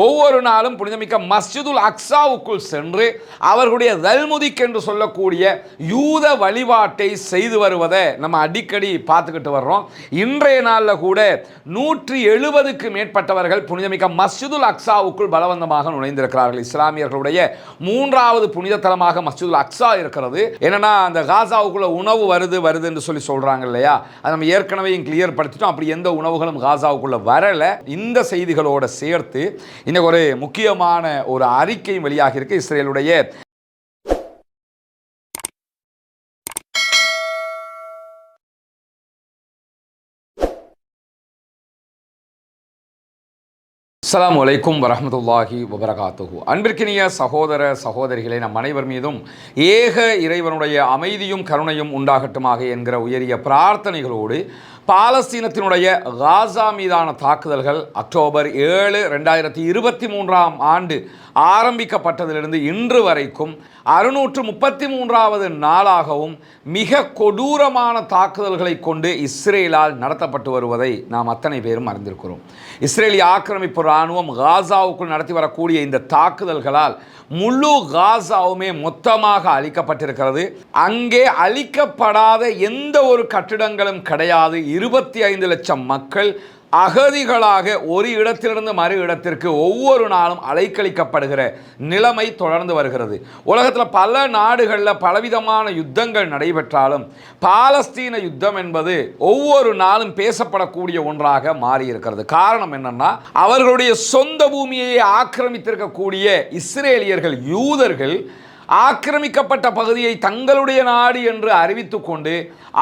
ஒவ்வொரு நாளும் புனிதமிக்க மஸ்ஜிதுல் அக்ஸாவுக்குள் சென்று அவர்களுடைய தல்முதிக் என்று சொல்லக்கூடிய யூத வழிபாட்டை செய்து வருவதை நம்ம அடிக்கடி பார்த்துக்கிட்டு வர்றோம். இன்றைய நாளில் கூட 170க்கு மேற்பட்டவர்கள் புனிதமிக்க மஸ்ஜிதுல் அக்ஸாவுக்குள் பலவந்தமாக நுழைந்திருக்கிறார்கள். இஸ்லாமியர்களுடைய 3வது புனித தலமாக மஸ்ஜிதுல் அக்ஸா இருக்கிறது. என்னன்னா அந்த காசாவுக்குள்ள உணவு வருது என்று சொல்லி சொல்றாங்க இல்லையா, அதை நம்ம ஏற்கனவே கிளியர் படுத்திட்டோம். அப்படி எந்த உணவுகளும் காசாவுக்குள்ள வரல. இந்த செய்திகளோட சேர்த்து இன்னைக்கு ஒரு முக்கியமான ஒரு அறிக்கை வெளியாக இருக்கு. இஸ்ரேலுடைய அஸ்ஸலாமு அலைக்கும் வரஹ்மத்துல்லாஹி வபரகாத்துஹு. அன்பிற்கினிய சகோதர சகோதரிகளை, நம் அனைவர் மீதும் ஏக இறைவனுடைய அமைதியும் கருணையும் உண்டாகட்டுமாக என்கிற உயரிய பிரார்த்தனைகளோடு பாலஸ்தீனத்தினுடைய காசா மீதான தாக்குதல்கள் அக்டோபர் 7, 2023 ஆண்டு ஆரம்பிக்கப்பட்டதிலிருந்து இன்று வரைக்கும் 633வது நாளாகவும் மிக கொடூரமான தாக்குதல்களை கொண்டு இஸ்ரேலால் நடத்தப்பட்டு வருவதை நாம் அத்தனை பேரும் அறிந்திருக்கிறோம். இஸ்ரேலிய ஆக்கிரமிப்பு இராணுவம் காசாவுக்குள் நடத்தி வரக்கூடிய இந்த தாக்குதல்களால் முழு காசாவுமே மொத்தமாக அழிக்கப்பட்டிருக்கிறது. அங்கே அழிக்கப்படாத எந்த ஒரு கட்டிடங்களும் கிடையாது. 25 லட்சம் மக்கள் அகதிகளாக ஒரு இடத்திலிருந்து மறு இடத்திற்கு ஒவ்வொரு நாளும் அலைக்கழிக்கப்படுகிற நிலைமை தொடர்ந்து வருகிறது. உலகத்தில் பல நாடுகளில் பலவிதமான யுத்தங்கள் நடைபெற்றாலும் பாலஸ்தீன யுத்தம் என்பது ஒவ்வொரு நாளும் பேசப்படக்கூடிய ஒன்றாக மாறியிருக்கிறது. காரணம் என்னன்னா, அவர்களுடைய சொந்த பூமியை ஆக்கிரமித்திருக்கக்கூடிய இஸ்ரேலியர்கள், யூதர்கள் ஆக்கிரமிக்கப்பட்ட பகுதியை தங்களுடைய நாடு என்று அறிவித்துக் கொண்டு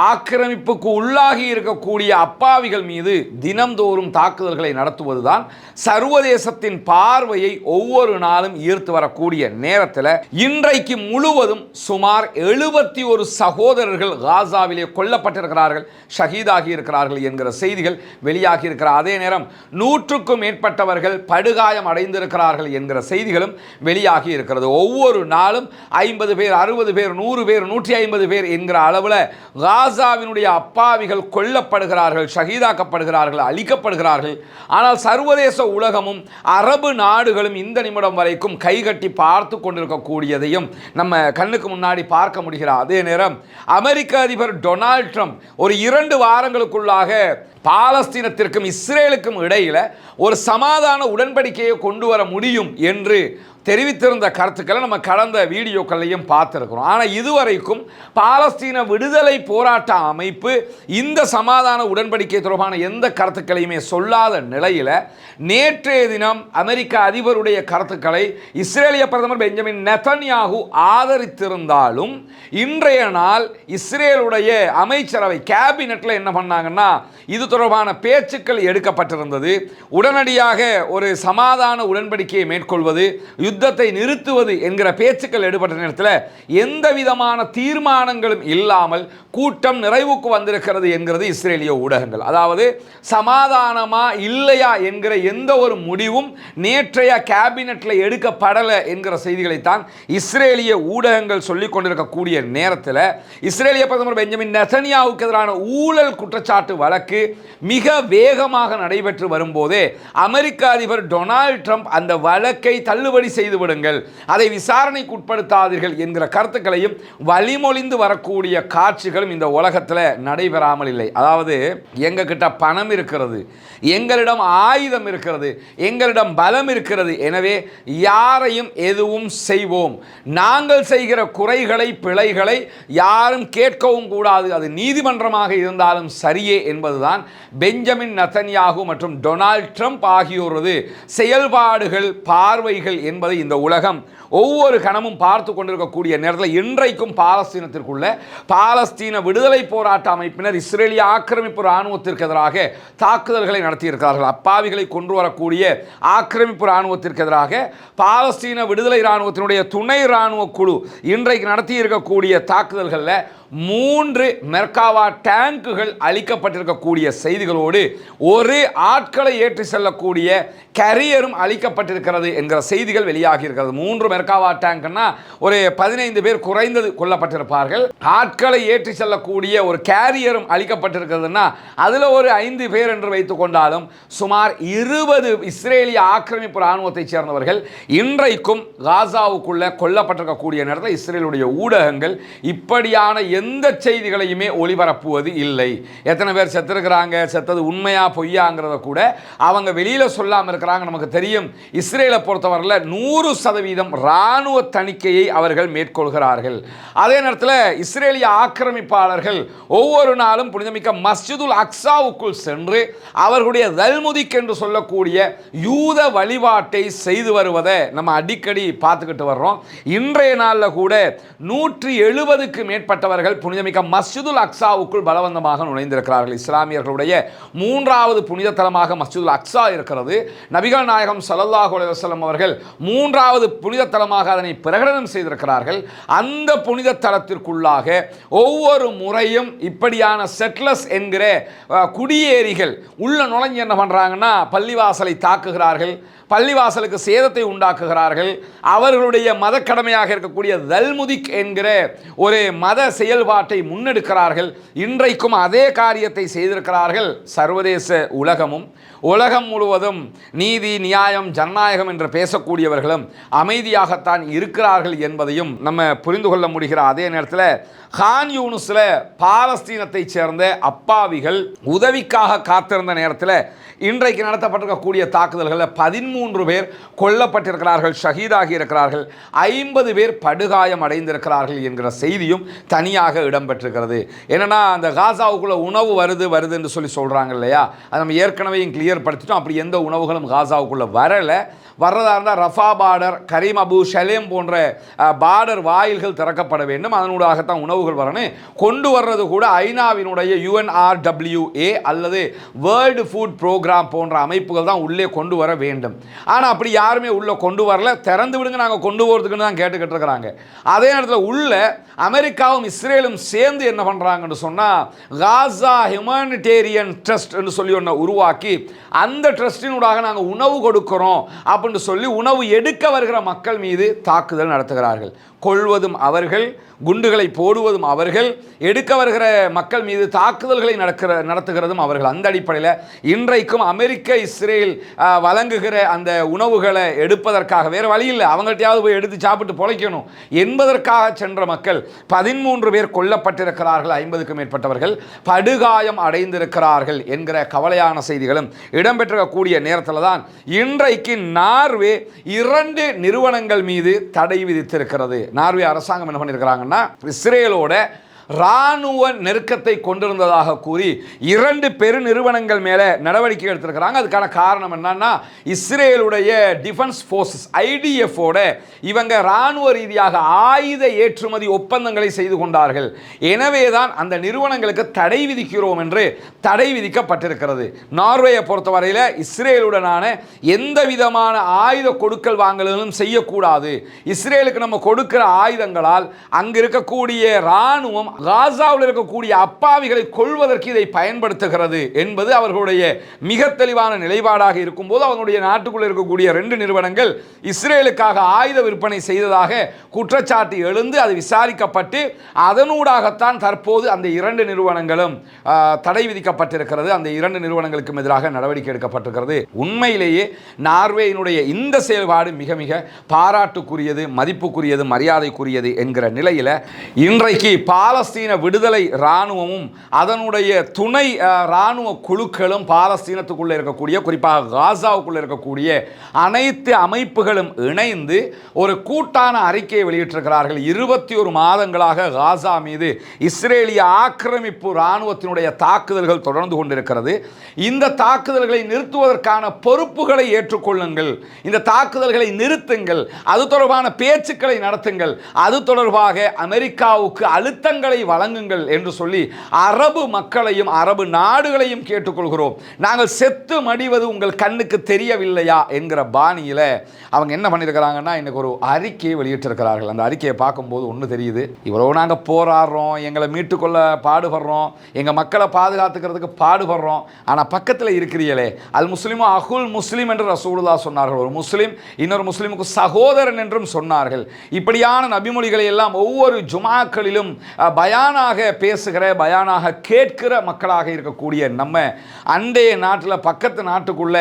ஆக்கிரமிப்புக்கு உள்ளாகி இருக்கக்கூடிய அப்பாவிகள் மீது தினம்தோறும் தாக்குதல்களை நடத்துவதுதான் சர்வதேசத்தின் பார்வையை ஒவ்வொரு நாளும் ஈர்த்து வரக்கூடிய நேரத்தில் இன்றைக்கு முழுவதும் சுமார் 71 சகோதரர்கள் காசாவிலே கொல்லப்பட்டிருக்கிறார்கள், ஷஹீதாகி இருக்கிறார்கள் என்கிற செய்திகள் வெளியாகி இருக்கிற அதே நேரம் 100க்கும் மேற்பட்டவர்கள் படுகாயம் அடைந்திருக்கிறார்கள் என்கிற செய்திகளும் வெளியாகி இருக்கிறது. ஒவ்வொரு நாளும் 50 பேர், 60 பேர், 100 பேர், 150 பேர் என்கிற அளவில் காசாவினுடைய அப்பாவிகள் கொல்லப்படுகிறார்கள், ஷஹீதாக்கப்படுகிறார்கள், அழிக்கப்படுகிறார்கள். ஆனால் சர்வதேச உலகமும் அரபு நாடுகளும் இந்த நிமிடம் வரைக்கும் கைகட்டி பார்த்து கொண்டிருக்கக்கூடியதையும் நம்ம கண்ணுக்கு முன்னாடி பார்க்க முடிகிற அதே நேரம் அமெரிக்க அதிபர் டொனால்ட் ட்ரம்ப் ஒரு 2 வாரங்களுக்குள்ளாக பாலஸ்தீனத்திற்கும் இஸ்ரேலுக்கும் இடையில ஒரு சமாதான உடன்படிக்கையை கொண்டு வர முடியும் என்று தெரிவித்திருந்த கருத்துக்களை நம்ம கடந்த வீடியோக்களையும் பார்த்துருக்கிறோம். ஆனால் இதுவரைக்கும் பாலஸ்தீன விடுதலை போராட்ட அமைப்பு இந்த சமாதான உடன்படிக்கை தொடர்பான எந்த கருத்துக்களையுமே சொல்லாத நிலையில் நேற்றைய தினம் அமெரிக்க அதிபருடைய கருத்துக்களை இஸ்ரேலிய பிரதமர் பெஞ்சமின் நெதன்யாகு ஆதரித்திருந்தாலும் இன்றைய நாள் இஸ்ரேலுடைய அமைச்சரவை கேபினெட்டில் என்ன பண்ணாங்கன்னா, இது தொடர்பான பேச்சுக்கள் எடுக்கப்பட்டிருந்தது. உடனடியாக ஒரு சமாதான உடன்படிக்கையை மேற்கொள்வது, யுத்தத்தை நிறுத்துவது என்கிற பேச்சுக்கள் எடுபட்ட நேரத்தில் எந்த விதமான தீர்மானங்களும் இல்லாமல் கூட்டம் நிறைவுக்கு வந்திருக்கிறது என்கிறது இஸ்ரேலிய ஊடகங்கள். அதாவது சமாதானமா இல்லையா என்கிற எந்த ஒரு முடிவும் நேற்றைய கேபினெட்டில் எடுக்கப்படலை என்கிற செய்திகளைத்தான் இஸ்ரேலிய ஊடகங்கள் சொல்லிக் கொண்டிருக்கக்கூடிய நேரத்தில் இஸ்ரேலிய பிரதமர் பெஞ்சமின் நெதன்யாவுக்கு எதிரான ஊழல் குற்றச்சாட்டு வழக்கு மிக வேகமாக நடைபெற்று வரும்போதே அமெரிக்க அதிபர் டொனால்ட் ட்ரம்ப் அந்த வழக்கை தள்ளுபடி செய்து விடுங்கள், அதை விசாரணைக்கு உட்படுத்தாதீர்கள் என்கிற கருத்துக்களையும் வழிமொழிந்து வரக்கூடிய காட்சிகளும் இந்த உலகத்தில் நடைபெறாமல் இல்லை. அதாவது எங்க கிட்ட பணம் இருக்கிறது, எங்களிடம் ஆயுதம் இருக்கிறது, எங்களிடம் பலம் இருக்கிறது, எனவே யாரையும் எதுவும் செய்வோம், நாங்கள் செய்கிற குறைகளை பிழைகளை யாரும் கேட்கவும் கூடாது, அது நீதிமன்றமாக இருந்தாலும் சரியே என்பதுதான் பெஞ்சமின் நெதன்யாகு மற்றும் டொனால்ட் ட்ரம்ப் ஆகியோரது செயல்பாடுகள், பார்வைகள் என்பதை இந்த உலகம் ஒவ்வொரு கணமும் பார்த்து கொண்டிருக்கக்கூடிய நேரத்தில் இன்றைக்கும் பாலஸ்தீனத்திற்குள்ள பாலஸ்தீன விடுதலை போராட்ட அமைப்பினர் இஸ்ரேலிய ஆக்கிரமிப்பு இராணுவத்திற்கு எதிராக தாக்குதல்களை நடத்தியிருக்கிறார்கள். அப்பாவிகளை கொண்டு வரக்கூடிய ஆக்கிரமிப்பு இராணுவத்திற்கு எதிராக பாலஸ்தீன விடுதலை இராணுவத்தினுடைய துணை இராணுவ குழு இன்றைக்கு நடத்தி இருக்கக்கூடிய தாக்குதல்களில் 3 மெர்காவா டேங்குகள் அளிக்கப்பட்டிருக்கக்கூடிய செய்திகளோடு ஒரு ஆட்களை ஏற்றி செல்லக்கூடிய கேரியரும் அளிக்கப்பட்டிருக்கிறது என்கிற செய்திகள் வெளியாகி இருக்கிறது. 3 மெர்காவா டேங்க்னா ஒரு 15 பேர் குறைந்தது கொல்லப்பட்டிருப்பார்கள். ஆட்களை ஏற்றி செல்லக்கூடிய ஒரு கேரியரும் அளிக்கப்பட்டிருக்கிறதுனா அதில் ஒரு 5 பேர் என்று வைத்துக் கொண்டாலும் சுமார் 20 இஸ்ரேலிய ஆக்கிரமிப்பு இராணுவத்தை சேர்ந்தவர்கள் இன்றைக்கும் காசாவுக்குள்ள கொல்லப்பட்டிருக்கக்கூடிய நேரத்தில் இஸ்ரேலுடைய ஊடகங்கள் இப்படியான எந்த செய்திகளையுமே ஒளிபரப்புவது இல்லை. எத்தனை பேர் செத்துருக்கிறாங்க, செத்தது உண்மையா பொய்யாங்கிறத கூட அவங்க வெளியில சொல்லாமல் இருக்கிறாங்க. நமக்கு தெரியும், இஸ்ரேலை பொறுத்தவரையில் 100% இராணுவ தணிக்கையை அவர்கள் மேற்கொள்கிறார்கள். அதே நேரத்தில் இஸ்ரேலிய ஆக்கிரமிப்பாளர்கள் ஒவ்வொரு நாளும் புனிதமிக்க மஸ்ஜிதுல் அக்ஸாவுக்குள் சென்று அவர்களுடைய தல்முதிக் என்று சொல்லக்கூடிய யூத வழிபாட்டை செய்து வருவதை நம்ம அடிக்கடி பார்த்துக்கிட்டு வர்றோம். இன்றைய நாளில் கூட 170க்கு மேற்பட்டவர்கள் புனிதமிக்க மஸ்ஜிதுல் அக்ஸாவுக்குள் பலவந்தமாக நுழைந்திருக்கிறார்கள். இஸ்லாமியர்களுடைய 3வது புனித தலமாக மஸ்ஜிதுல் அக்ஸா இருக்கிறது. நபிகள் நாயகம் ஸல்லல்லாஹு அலைஹி வஸல்லம் அவர்கள் 3வது புனித தலமாக அதனை பிரகடனம் செய்திருக்கிறார்கள். அந்த புனித தலத்திற்குள்ளாக ஒவ்வொரு முறையும் இப்படியான செட்லர்ஸ் என்கிற குடியேறிகள் உள்ள நுழைஞ்சு என்ன பண்றாங்கன்னா பள்ளிவாசலை தாக்குகிறார்கள், பள்ளிவாசலுக்கு சேதத்தை உண்டாக்குகிறார்கள். அவர்களுடைய மத கடமையாக இருக்கக்கூடிய தல்முதிக் என்கிற ஒரு மத செயல்பாட்டை முன்னெடுக்கிறார்கள். இன்றைக்கும் அதே காரியத்தை செய்திருக்கிறார்கள். சர்வதேச உலகம் முழுவதும் நீதி, நியாயம், ஜனநாயகம் என்று பேசக்கூடியவர்களும் அமைதியாகத்தான் இருக்கிறார்கள் என்பதையும் நம்ம புரிந்து கொள்ள முடிகிற அதே நேரத்தில் கான் யூனிஸில் பாலஸ்தீனத்தை சேர்ந்த அப்பாவிகள் உதவிக்காக காத்திருந்த நேரத்தில் இன்றைக்கு நடத்தப்பட்டிருக்கக்கூடிய தாக்குதல்களில் 13 பேர் கொல்லப்பட்டிருக்கிறார்கள், ஷஹீதாகி இருக்கிறார்கள், 50 பேர் படுகாயம் அடைந்திருக்கிறார்கள் என்கிற செய்தியும் தனியாக இடம்பெற்றிருக்கிறது. என்னன்னா அந்த காசாவுக்குள்ள உணவு வருது என்று சொல்லி சொல்றாங்க இல்லையா, அது நம்ம ஏற்கனவே கிளியர் படுத்திட்டோம். அப்படி எந்த உணவுகளும் காசாவுக்குள்ள வர்றதா இருந்தால் ரஃபா பார்டர், கரீம் அபு ஷலேம் போன்ற பார்டர் வாயில்கள் திறக்கப்பட வேண்டும். அதனூடாகத்தான் உணவுகள் வரணும். கொண்டு வர்றது கூட ஐநாவினுடைய UNRWA அல்லது வேர்ல்டு ஃபுட் ப்ரோக்ராம் போன்ற அமைப்புகள் தான் உள்ளே கொண்டு வர வேண்டும். ஆனால் அப்படி யாருமே உள்ளே கொண்டு வரல. திறந்து விடுங்க, நாங்கள் கொண்டு போகிறதுக்குன்னு தான் கேட்டுக்கிட்டு இருக்கிறாங்க. அதே நேரத்தில் உள்ள அமெரிக்காவும் இஸ்ரேலும் சேர்ந்து என்ன பண்ணுறாங்கன்னு சொன்னால் காசா ஹியூமனிடேரியன் ட்ரஸ்ட் என்று சொல்லி ஒன்று உருவாக்கி அந்த ட்ரஸ்டினூடாக நாங்கள் உணவு கொடுக்கிறோம் அப்படின்னு சொல்லி உணவு எடுக்க வருகிற மக்கள் மீது தாக்குதல் நடத்துகிறார்கள். கொள்வதும் அவர்கள், குண்டுகளை போடுவதும் அவர்கள், எடுக்க வருகிற மக்கள் மீது தாக்குதல்களை நடத்துகிறதும் அவர்கள். அந்த அடிப்படையில் இன்றைக்கும் அமெரிக்க இஸ்ரேல் வழங்குகிற அந்த உணவுகளை எடுப்பதற்காக வேறு வழி இல்லை, அவங்கள்ட்டையாவது போய் எடுத்து சாப்பிட்டு பொழைக்கணும் என்பதற்காக சென்ற மக்கள் 13 பேர் கொல்லப்பட்டிருக்கிறார்கள், 50க்கும் மேற்பட்டவர்கள் படுகாயம் அடைந்திருக்கிறார்கள் என்கிற கவலையான செய்திகளும் இடம்பெற்றிருக்கக்கூடிய நேரத்தில் தான் இன்றைக்கு நார்வே 2 நிறுவனங்கள் மீது தடை விதித்திருக்கிறது. நார்வே அரசாங்கம் என்ன பண்ணியிருக்கிறாங்கன்னா இஸ்ரேலோட இராணுவ நெருக்கத்தை கொண்டிருந்ததாக கூறி 2 பெரு நிறுவனங்கள் மேலே நடவடிக்கை எடுத்திருக்கிறாங்க. அதுக்கான காரணம் என்னன்னா இஸ்ரேலுடைய டிஃபென்ஸ் ஃபோர்ஸஸ் IDF-ஓட இவங்க இராணுவ ரீதியாக ஆயுத ஏற்றுமதி ஒப்பந்தங்களை செய்து கொண்டார்கள். எனவே தான் அந்த நிறுவனங்களுக்கு தடை விதிக்கிறோம் என்று தடை விதிக்கப்பட்டிருக்கிறது. நார்வேயை பொறுத்தவரையில் இஸ்ரேலுடனான எந்த விதமான ஆயுத கொடுக்கல் வாங்கலும் செய்யக்கூடாது. இஸ்ரேலுக்கு நம்ம கொடுக்கிற ஆயுதங்களால் அங்கு இருக்கக்கூடிய இராணுவம் காசாவில் இருக்கக்கூடிய அப்பாவிகளை கொள்வதற்கு இதை பயன்படுத்துகிறது என்பது அவர்களுடைய மிக தெளிவான நிலைப்பாடாக இருக்கும்போது அவர்களுடைய நாட்டுக்குள் இருக்கக்கூடிய 2 நிறுவனங்கள் இஸ்ரேலுக்காக ஆயுத விற்பனை செய்ததாக குற்றச்சாட்டு எழுந்து அது விசாரிக்கப்பட்டு அதனூடாகத்தான் தற்போது அந்த 2 நிறுவனங்களும் தடை விதிக்கப்பட்டிருக்கிறது. அந்த 2 நிறுவனங்களுக்கும் எதிராக நடவடிக்கை எடுக்கப்பட்டிருக்கிறது. உண்மையிலேயே நார்வேயினுடைய இந்த செயல்பாடு மிக மிக பாராட்டுக்குரியது, மதிப்புக்குரியது, மரியாதைக்குரியது என்கிற நிலையில் இன்றைக்கு பாலஸ்தீன விடுதலை இராணுவமும் அதனுடைய துணை இராணுவ குழுக்களும் பாலஸ்தீனத்துக்குள்ளே இருக்கக்கூடிய, குறிப்பாக காசாவுக்குள்ளே இருக்கக்கூடிய அனைத்து அமைப்புகளும் இணைந்து ஒரு கூட்டான அறிக்கையை வெளியிட்டிருக்கிறார்கள். 21 மாதங்களாக காசா மீது இஸ்ரேலிய ஆக்கிரமிப்பு இராணுவத்தினுடைய தாக்குதல்கள் தொடர்ந்து கொண்டிருக்கிறது. இந்த தாக்குதல்களை நிறுத்துவதற்கான பொறுப்புகளை ஏற்றுக்கொள்ளுங்கள், இந்த தாக்குதல்களை நிறுத்துங்கள், அது தொடர்பான பேச்சுக்களை நடத்துங்கள், அது தொடர்பாக அமெரிக்காவுக்கு அழுத்தங்களை விடுதலை வழங்குங்கள் என்று சொல்லி அரபு மக்களையும் அரபு நாடுகளையும் கேட்டுக்கொள்கிறோம். நாங்கள் செத்து மடிவது உங்கள் கண்ணுக்கு தெரியவில்லையா என்கிற பாணியில் அவங்க என்ன பண்ணியிருக்கிறாங்கன்னா இன்னைக்கு ஒரு அறிக்கையை வெளியிட்டிருக்கிறார்கள். அந்த அறிக்கையை பார்க்கும்போது ஒன்று தெரியுது, இவ்வளோ நாங்கள் போராடுறோம், எங்களை மீட்டுக்கொள்ள பாடுபடுறோம், எங்கள் மக்களை பாதுகாத்துக்கிறதுக்கு பாடுபடுறோம், ஆனால் பக்கத்தில் இருக்கிறீங்களே அல் முஸ்லிமோ அகுல் முஸ்லிம் என்று ரசூலுல்லாஹ் சொன்னார்கள். ஒரு முஸ்லிம் இன்னொரு முஸ்லிமுக்கு சகோதரன் என்றும் சொன்னார்கள். இப்படியான நபிமொழிகளை எல்லாம் ஒவ்வொரு ஜுமாக்களிலும் பயானாக பேசுகிற பயானாக கேட்கிற மக்களாக இருக்கக்கூடிய நம்ம அண்டைய நாட்டில் பக்கத்து நாட்டுக்குள்ள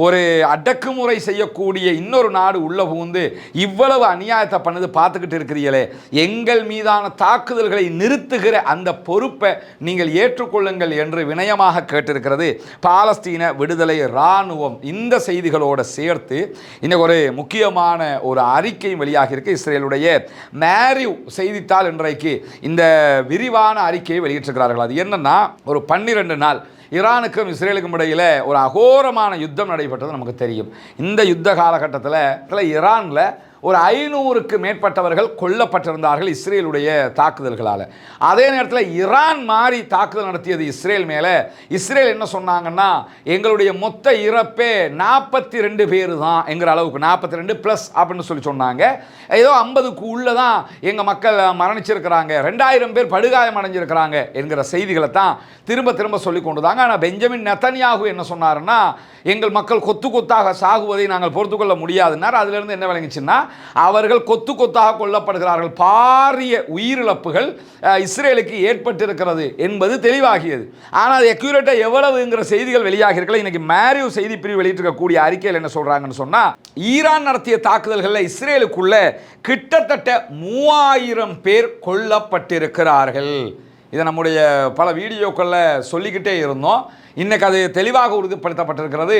ஒரு அடக்குமுறை செய்யக்கூடிய இன்னொரு நாடு உள்ள புகுந்து இவ்வளவு அநியாயத்தை பண்ணது பார்த்துக்கிட்டு இருக்கிறீங்களே, எங்கள் மீதான தாக்குதல்களை நிறுத்துகிற அந்த பொறுப்பை நீங்கள் ஏற்றுக்கொள்ளுங்கள் என்று வினயமாக கேட்டிருக்கிறது பாலஸ்தீன விடுதலை இராணுவம். இந்த செய்திகளோடு சேர்த்து இன்னைக்கு ஒரு முக்கியமான ஒரு அறிக்கை வெளியாக இருக்கு. இஸ்ரேலுடைய மேரிவ் செய்தித்தாள் இன்றைக்கு இந்த விரிவான அறிக்கையை வெளியிட்டிருக்கிறார்கள். அது என்னன்னா, ஒரு 12 நாள் ஈரானுக்கும் இஸ்ரேலுக்கும் இடையில் ஒரு அகோரமான யுத்தம் நடைபெற்றது நமக்கு தெரியும். இந்த யுத்த காலகட்டத்தில் ஈரானில் ஒரு 500க்கு மேற்பட்டவர்கள் கொல்லப்பட்டிருந்தார்கள் இஸ்ரேலுடைய தாக்குதல்களால். அதே நேரத்தில் ஈரான் மாறி தாக்குதல் நடத்தியது இஸ்ரேல் மேலே. இஸ்ரேல் என்ன சொன்னாங்கன்னா, எங்களுடைய மொத்த இறப்பே 42 பேர் தான் என்கிற அளவுக்கு, 42 ப்ளஸ் அப்படின்னு சொல்லி சொன்னாங்க. ஏதோ 50க்கு உள்ளே தான் எங்கள் மக்கள் மரணிச்சிருக்கிறாங்க, 2000 பேர் படுகாயம் அடைஞ்சிருக்கிறாங்க என்கிற செய்திகளை தான் திரும்ப திரும்ப சொல்லி கொண்டுதாங்க. ஆனால் பெஞ்சமின் நெத்தன்யாகு என்ன சொன்னாருன்னா, எங்கள் மக்கள் கொத்து கொத்தாக சாகுவதை நாங்கள் பொறுத்துக்கொள்ள முடியாதுன்னார். அதிலிருந்து என்ன விளங்குச்சுன்னா, அவர்கள் கொத்து கொத்தாக கொல்லப்படுகிறார்கள், பாரிய உயிரிழப்புகள் இஸ்ரேலுக்கு ஏற்பட்டிருக்கிறது என்பது தெளிவாகியது. ஆனால் அது அக்யூரேட்டாக எவ்வளவுங்கிற செய்திகள் வெளியாகி இருக்கல. இன்னைக்கு மேரிவ் செய்தி பிரிவு வெளியிட்டிருக்கக்கூடிய அறிக்கையில் என்ன சொல்றாங்கன்னு சொன்னா, ஈரான் நடத்திய தாக்குதல்களில் இஸ்ரேலுக்குள்ள கிட்டத்தட்ட 3000 பேர் கொல்லப்பட்டிருக்கிறார்கள். இதை நம்முடைய பல வீடியோக்களில் சொல்லிக்கிட்டே இருந்தோம். இன்னைக்கு அது தெளிவாக உறுதிப்படுத்தப்பட்டிருக்கிறது.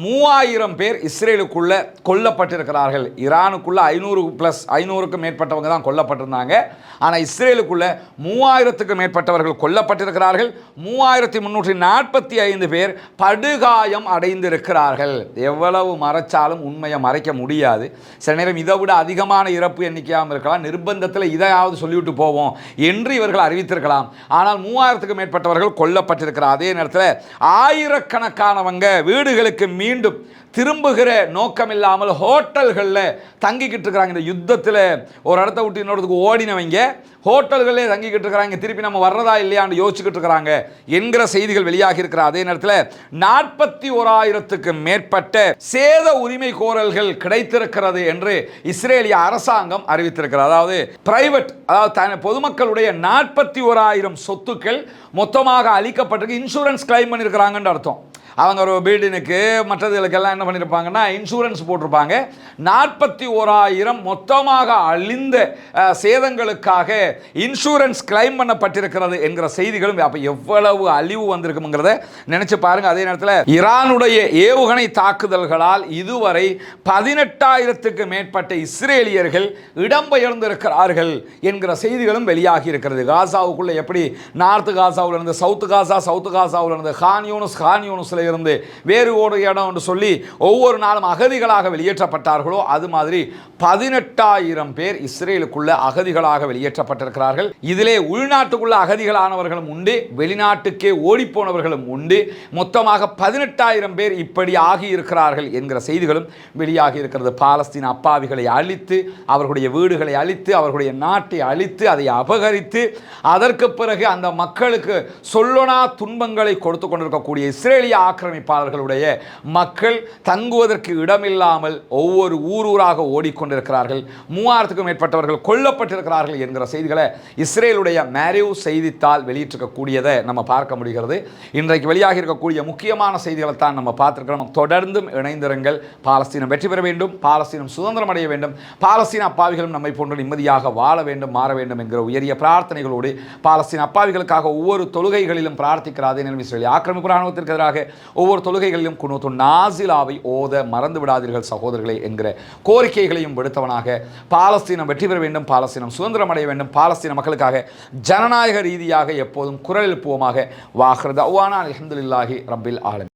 3000 பேர் இஸ்ரேலுக்குள்ள கொல்லப்பட்டிருக்கிறார்கள். ஈரானுக்குள்ள 500க்கும் மேற்பட்டவங்க தான் கொல்லப்பட்டிருந்தாங்க. ஆனால் இஸ்ரேலுக்குள்ள 3000க்கும் மேற்பட்டவர்கள் கொல்லப்பட்டிருக்கிறார்கள். 3345 பேர் படுகாயம் அடைந்திருக்கிறார்கள். எவ்வளவு மறைச்சாலும் உண்மையை மறைக்க முடியாது. சில நேரம் இதை விட அதிகமான இறப்பு எண்ணிக்கையாகவும் இருக்கலாம். நிர்பந்தத்தில் இதையாவது சொல்லிவிட்டு போவோம் என்று இவர்கள் அறிவித்திருக்கலாம். ஆனால் 3000க்கும் மேற்பட்டவர்கள் கொல்லப்பட்டிருக்கிறார். அதே நேரத்தில் ஆயிரக்கணக்கானவங்க வீடுகளுக்கு மீண்டும் திரும்புகிற நோக்கம் இல்லாமல் ஹோட்டல்களில் தங்கிக்கிட்டு இருக்கிறாங்க. இந்த யுத்தத்தில் ஒரு இடத்த விட்டு இன்னொருத்துக்கு ஓடினவங்க ஹோட்டல்களே தங்கிக்கிட்டு இருக்கிறாங்க. திருப்பி நம்ம வர்றதா இல்லையான்னு யோசிச்சுக்கிட்டு இருக்கிறாங்க என்கிற செய்திகள் வெளியாகி இருக்கிற அதே நேரத்தில் 41,000க்கும் மேற்பட்ட சேத உரிமை கோரல்கள் கிடைத்திருக்கிறது என்று இஸ்ரேலிய அரசாங்கம் அறிவித்திருக்கிறது. அதாவது பிரைவேட், அதாவது பொதுமக்களுடைய 41,000 சொத்துக்கள் மொத்தமாக அளிக்கப்பட்டிருக்கு. இன்சூரன்ஸ் கிளைம் பண்ணியிருக்கிறாங்கன்னு அர்த்தம். அவங்க ஒரு பில்டினுக்கு மற்றதுகளுக்கெல்லாம் என்ன பண்ணியிருப்பாங்கன்னா இன்சூரன்ஸ் போட்டிருப்பாங்க. 41,000 மொத்தமாக அழிந்த சேதங்களுக்காக இன்சூரன்ஸ் கிளைம் பண்ணப்பட்டிருக்கிறது என்கிற செய்திகளும். அப்போ எவ்வளவு அழிவு வந்திருக்குங்கிறத நினைச்சு பாருங்க. அதே நேரத்தில் ஈரானுடைய ஏவுகணை தாக்குதல்களால் இதுவரை 18,000க்கு மேற்பட்ட இஸ்ரேலியர்கள் இடம்பெயர்ந்திருக்கிறார்கள் என்கிற செய்திகளும் வெளியாகி இருக்கிறது. காசாவுக்குள்ள எப்படி நார்த்து காசாவில் இருந்து சவுத்து காசாவில் இருந்து கான் யூனுஸ்ல இருந்து வேறு ஒரு இடம் என்று சொல்லி ஒவ்வொரு நாளும் அகதிகளாக வெளியேற்றப்பட்டார்களோ அது மாதிரி 18,000 பேர் இஸ்ரேலுக்குள்ள அகதிகளாக வெளியேற்றப்பட்டிருக்கிறார்கள். இதிலே உள்நாட்டுக்குள்ள அகதிகளானவர்களும் உண்டு, வெளிநாட்டுக்கே ஓடிப்போனவர்களும் உண்டு. மொத்தமாக 18,000 பேர் இப்படி ஆகியிருக்கிறார்கள் என்கிற செய்திகளும் வெளியாகி இருக்கிறது. பாலஸ்தீன அப்பாவிகளை அழித்து, அவர்களுடைய வீடுகளை அழித்து, அவர்களுடைய நாட்டை அழித்து, அதை அபகரித்து, அதற்கு பிறகு அந்த மக்களுக்கு சொல்லொணா துன்பங்களை கொடுத்து கொண்டிருக்கக்கூடிய இஸ்ரேலிய ஆக்கிரமிப்பாளர்களுடைய மக்கள் தங்குவதற்கு இடமில்லாமல் ஒவ்வொரு ஊராக ஓடிக்கொண்டிருக்கிறார்கள். 3000க்கும் மேற்பட்டவர்கள் கொல்லப்பட்டிருக்கிறார்கள் என்கிற செய்திகளை இஸ்ரேலுடைய மேரிவ் செய்தித்தாள் வெளியிட்டிருக்கக்கூடியதை நம்ம பார்க்க முடிகிறது. இன்றைக்கு வெளியாக இருக்கக்கூடிய முக்கியமான செய்திகளை தான் நம்ம பார்த்துருக்கிறோம். தொடர்ந்தும் இணைந்திருங்கள். பாலஸ்தீனம் வெற்றி பெற வேண்டும், பாலஸ்தீனம் சுதந்திரம் அடைய வேண்டும், பாலஸ்தீன அப்பாவிகளும் நம்மை போன்று நிம்மதியாக வாழ வேண்டும், மாற வேண்டும் என்கிற உயரிய பிரார்த்தனைகளோடு பாலஸ்தீன அப்பாவிகளுக்காக ஒவ்வொரு தொழுகைகளிலும் பிரார்த்திக்கிற அதே நேரம் இஸ்ரேலிய ஆக்கிரமிப்பு இராணுவத்திற்கு எதிராக ஒவ்வொரு தொழுகைகளிலும் குனூத்து நாசிலாவை ஓத மறந்து விடாதீர்கள் சகோதரர்களே என்கிற கோரிக்கைகளையும் விடுத்தவனாக பாலஸ்தீனம் வெற்றி பெற வேண்டும், பாலஸ்தீனம் சுதந்திரம் அடைய வேண்டும், பாலஸ்தீன மக்களுக்காக ஜனநாயக ரீதியாக எப்போதும் குரல் எழுப்புவோமாக. வாஹ்ரு தஅவானா அல்ஹம்துலில்லாஹி ரப்பில் ஆலமீன்.